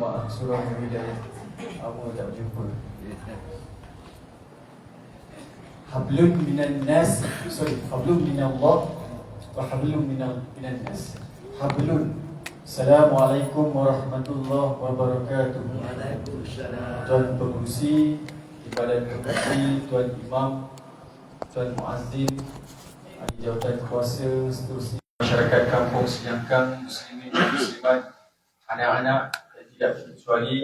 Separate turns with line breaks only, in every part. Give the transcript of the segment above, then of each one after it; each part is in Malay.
Jemaah Surah Al-Hidayah. Lama tak jumpa. Hablum minan nas, hablum minallah wa hablum minan nas. Hablun. Assalamualaikum warahmatullahi wabarakatuh.
Waalaikumsalam.
Tuan Pengurusi, Badan Keputi, Tuan Imam, Tuan Muazzin, ahli jawatan kuasa, seterusnya masyarakat kampung Senyangkang, muslimin dan muslimat, anak-anak yang tidak terkecuali,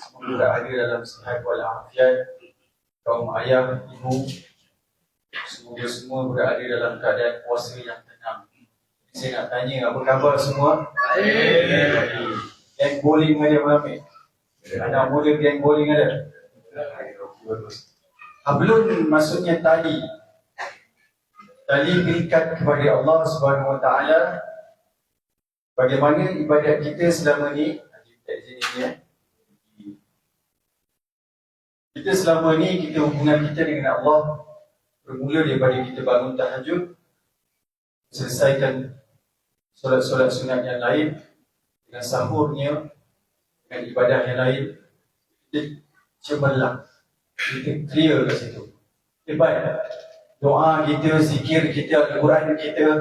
semoga berada dalam sihat walafiat, kaum ayah, ibu, semoga semua berada dalam keadaan puasa yang tenang. Saya nak tanya, apa khabar semua? Baik. Geng bowling ada malam ni? Anak muda geng bowling ada? Hablun maksudnya tali. Tali berikat kepada Allah Subhanahu Wa Taala. Bagaimana ibadat kita selama ni? Kita selama ni, kita hubungan kita dengan Allah bermula daripada kita bangun tahajud, selesaikan solat-solat sunat yang lain, dengan sahurnya, dengan ibadah yang lain, kita cemerlang, kita clear kat situ. Hebat. Doa kita, zikir kita, Al-Quran kita,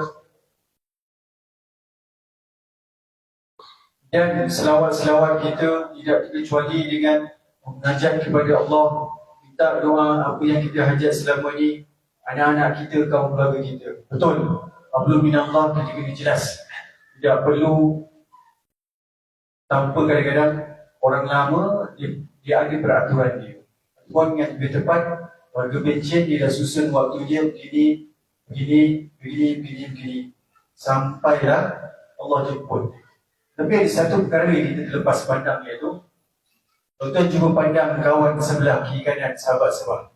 dan selawat-selawat kita tidak terkecuali dengan menajat kepada Allah, minta doa apa yang kita hajat selama ni, anak-anak kita, kaum keluarga kita. Betul. Hablum minallah kita kena jelas. Tidak perlu tanpa kadang-kadang orang lama dia ada peraturan dia. Tuan yang lebih tepat, warga pencen dia dah susun waktu dia begini sampailah Allah jemput. Tapi ada satu perkara yang kita terlepas pandang, iaitu tuan cuba pandang kawan sebelah, kiri kanan, sahabat sebelah.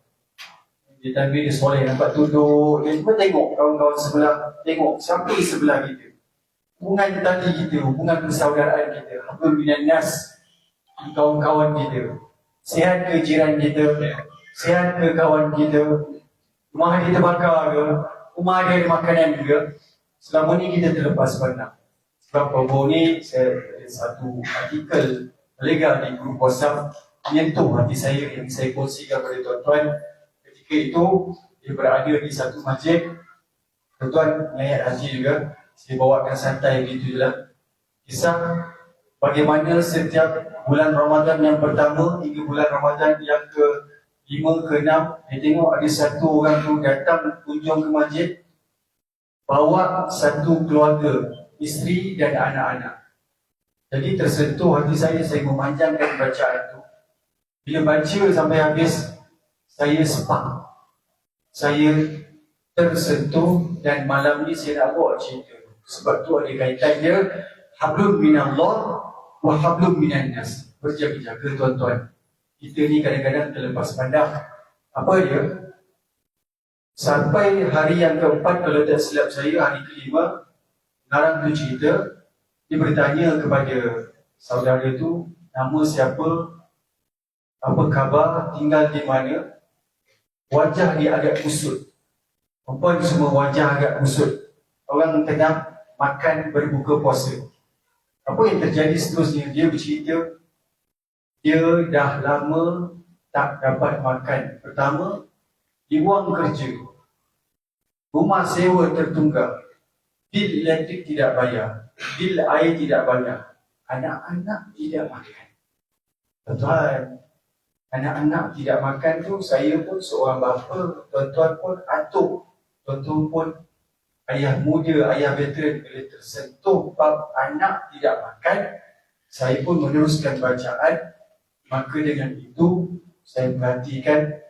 Dia tanpa dia soleh, nampak duduk, dia cuba tengok kawan-kawan sebelah, tengok siapa di sebelah kita. Hubungan tali kita, hubungan persaudaraan kita, hablum minan nas, kawan-kawan kita. Sihat ke jiran kita? Sihat ke kawan kita? Rumah dia terbakar ke? Rumah dia ada makanan ke? Selama ni kita terlepas pandang. Sebab baru ni saya ada satu artikel legal di grup WhatsApp menyentuh hati saya yang saya kongsikan kepada tuan-tuan. Ketika itu dia berada di satu masjid. Tuan-tuan nyayat haji juga. Saya bawakan santai begitu je lah. Kisah bagaimana setiap bulan Ramadan yang pertama hingga bulan Ramadan yang ke-5, ke-6, dia tengok ada satu orang tu datang kunjung ke masjid, bawa satu keluarga, isteri dan anak-anak. Jadi tersentuh hati saya memanjangkan bacaan tu. Bila baca sampai habis, saya sepak, saya tersentuh, dan malam ni saya nak bawa cerita. Sebab tu ada kaitan dia, hablum minallah wa hablum minan nas. Berjaga-jaga tuan-tuan. Kita ni kadang-kadang terlepas pandang. Apa dia? Sampai hari yang keempat, kalau tak silap saya, hari kelima, ngarang tu cerita, dia bertanya kepada saudara tu, nama siapa, apa khabar, tinggal di mana. Wajah dia agak kusut. Perempuan semua wajah agak kusut. Orang tengah makan berbuka puasa. Apa yang terjadi seterusnya? Dia bercerita, dia dah lama tak dapat makan. Pertama, dia buang kerja, rumah sewa tertunggak, bil elektrik tidak bayar, bil air tidak bayar, anak-anak tidak makan. Tuan-tuan, anak-anak tidak makan tu, saya pun seorang bapa, tuan-tuan pun atuk, tuan-tuan pun ayah muda, ayah veteran. Bila tersentuh bab anak tidak makan, saya pun meneruskan bacaan. Maka dengan itu, saya perhatikan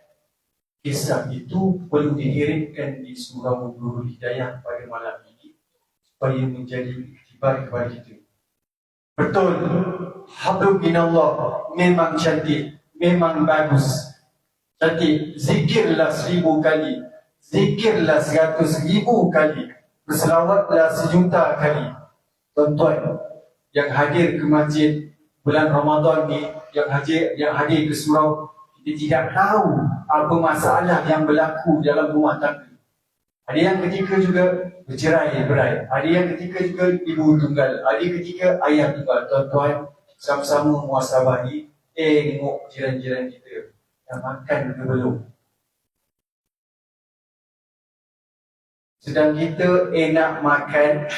kisah itu perlu diiringkan di surah Nurul Hidayah pada malam ini, supaya menjadi iktibar kepada kita. Betul, hablum minallah memang cantik, memang bagus, cantik. Zikirlah 1000 kali, zikirlah 100,000 kali, berselawatlah 1,000,000 kali. Tuan-tuan yang hadir ke masjid bulan Ramadan ni, yang hadir ke surau, kita tidak tahu apa masalah yang berlaku dalam rumah tangga. Ada yang ketika juga bercerai berai, ada yang ketika juga ibu tunggal, ada ketika ayah tunggal. Tuan-tuan, sama-sama muhasabah ni, tengok jiran-jiran kita dah makan ke belum. Sedang kita nak makan,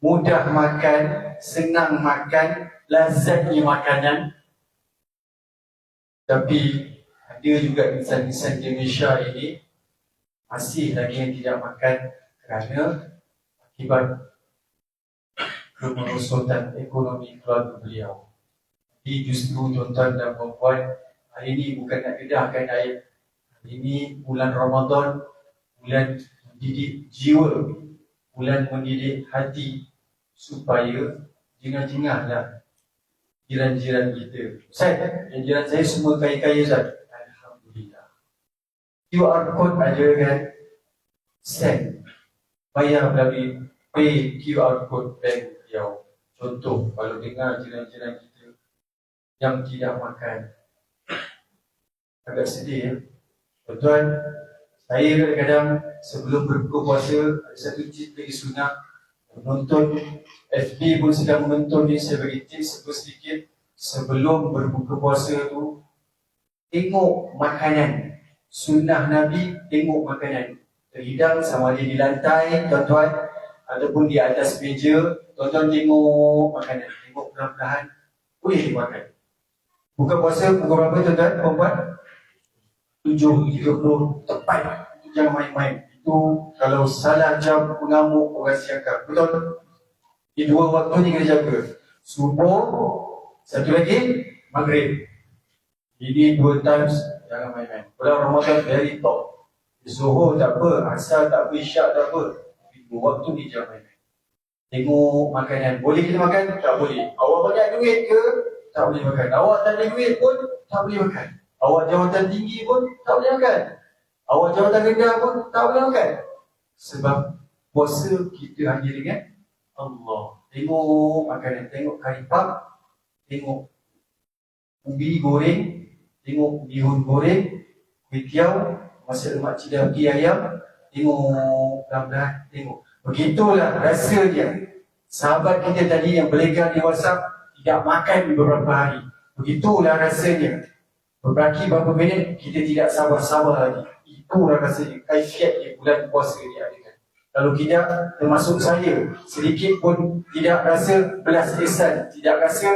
mudah makan, senang makan, lazatnya makanan. Tapi ada juga insan-insan di Malaysia ini masih lagi yang tidak makan kerana akibat kemerosotan ekonomi keluarga beliau. Jadi justru tuan-tuan dan puan-puan, hari ini bukan nak dedahkan air. Hari ini bulan Ramadan, bulan mendidik jiwa, bulan mendidik hati, supaya jengah-jengahlah jiran-jiran kita. Ustaz, yang jiran saya semua kaya-kaya Ustaz. Alhamdulillah. QR code ada kan? Send. Bayar melalui pay QR code bank beliau. Contoh, kalau dengar jiran-jiran kita yang tidak makan, agak sedih ya. Tuan-tuan, saya kadang-kadang sebelum berbuka puasa, ada satu tips lagi sunnah. Menonton FB pun sedang menonton ni, saya bagi tips sedikit. Sebelum berbuka puasa tu, tengok makanan. Sunnah Nabi, tengok makanan. Terhidang sama ada di lantai, tuan-tuan, ataupun di atas meja. Tuan-tuan tengok makanan. Tengok perlahan-lahan, boleh dimakan. Buka puasa pukul berapa tuan-tuan, perempuan? 7.30, tepat. Jangan main-main. Itu kalau salah jam mengamuk, orang siangkan. Betul? Di dua waktu ni kena jaga. Subuh, satu lagi maghrib. Ini 2 times, jangan main-main. Bulan Ramadan very top. Zuhur tak apa, asar tak apa, isyak tak apa. Dua waktu ni jangan main-main. Tengok makanan. Boleh kita makan? Tak boleh. Awak banyak duit ke? Tak boleh makan. Awak tak ada duit pun tak boleh makan. Awak jawatan tinggi pun tak boleh makan. Awak jawatan rendah pun tak boleh makan. Sebab puasa kita hanya dengan Allah. Tengok makanan, tengok kari pap, tengok ubi goreng, tengok bihun goreng, kuih tiaw, masak lemak cidaki ayam, tengok pelan-pelan, tengok. Begitulah rasa dia. Sahabat kita tadi yang berlegar di WhatsApp tidak makan beberapa hari. Begitulah rasanya. Berbaki beberapa minit, kita tidak sabar-sabar lagi. Itulah rasanya, kaifiat di bulan puasa diadakan. Kalau tidak, termasuk saya, sedikit pun tidak rasa belas ihsan, tidak rasa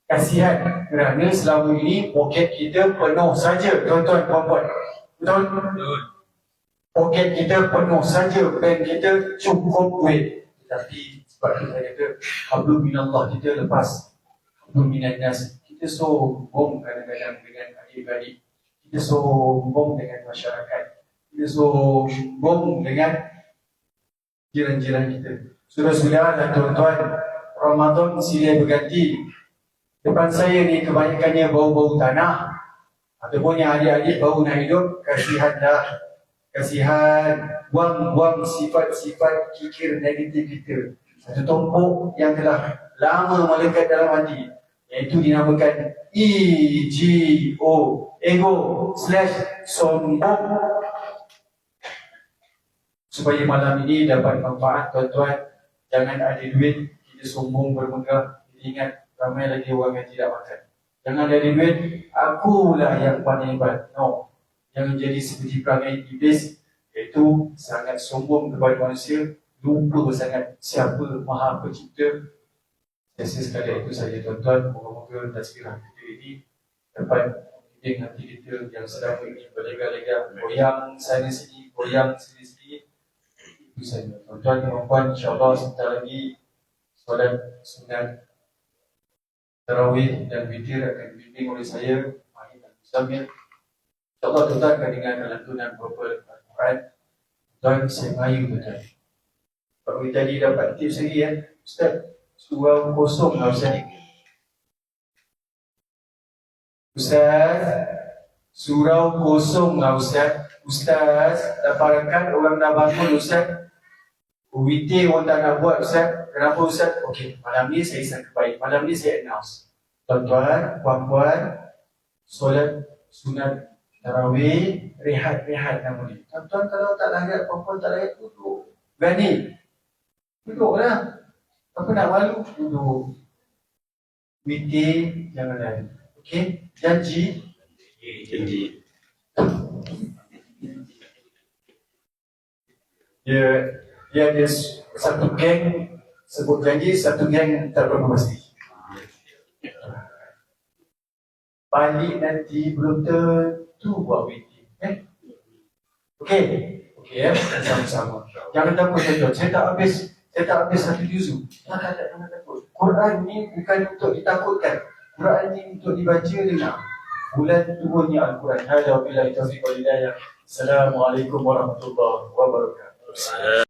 kasihan. Kerana selama ini poket kita penuh saja, tuan-tuan, puan-puan. Betul? Poket kita penuh saja, bank kita cukup duit. Tapi sebab kita kata, hablum minallah, kita lepas hablum minannas. Kita sombong kadang-kadang dengan adik-adik. Kita sombong dengan masyarakat. Kita sombong dengan jiran-jiran kita. Sudah-sudah dan tuan-tuan, Ramadan silai berganti. Depan saya ni kebanyakannya bau-bau tanah. Ataupun yang adik-adik baru nak hidup, kasihan dah. Kasihan, buang-buang sifat-sifat kikir negatif kita. Satu tumpuk yang telah lama melekat dalam hati, iaitu dinamakan EGO, ego/sombong. Supaya malam ini dapat manfaat, tuan-tuan, jangan ada duit kita sombong bermegah. Kita ingat ramai lagi orang yang tidak makan. Jangan ada duit, akulah yang paling hebat. No, jangan jadi seperti perangai iblis, iaitu sangat sombong kepada manusia, lupa sangat siapa Maha Pencipta. Biasa sekali itu saja, tuan-tuan. Moga-moga tazkirah kita ini dapat mendidik hati kita yang sedang ini berlega-lega, goyang sana sini, goyang sini-sini. Itu saja, tuan-tuan dan puan. InsyaAllah sebentar lagi solat sunat tarawih dan witir akan dibimbing oleh saya, Mahir dan Musamir. InsyaAllah tuan-tuan akan dengar lantunan beberapa Al-Quran. Tuan, saya mayu tuan-tuan. Pak Wih tadi dapat tips lagi ya. Ustaz, surau kosong lah Ustaz ni. Ustaz, surau kosong lah Ustaz. Ustaz, dah parakan orang dah bangun Ustaz. Witir orang tak nak buat Ustaz. Kenapa Ustaz? Okey, malam ni saya sangka baik. Malam ni saya announce. Tuan-tuan, puan-puan, solat sunat tarawih, rehat-rehat nama ni. Tuan-tuan kalau tak larat, puan-puan tak larat, duduk. Berani? Duduklah. Apa nak malu? Duduk. meeting jangan lari. Okey? Janji.
Janji.
Dia ada satu geng sebut janji, satu geng tak berapa pasti. Balik nanti belum tentu buat meeting. Okey? Okey ya, sama-sama. Jangan takut tuan-tuan. Saya tak habis satu juzuk. Jangan takut. Quran ni bukan untuk ditakutkan. Quran ni untuk dibaca dengar. Bulan turunnya Al-Quran. Hada billahi taufiq wal hidayah. Assalamualaikum warahmatullahi wabarakatuh.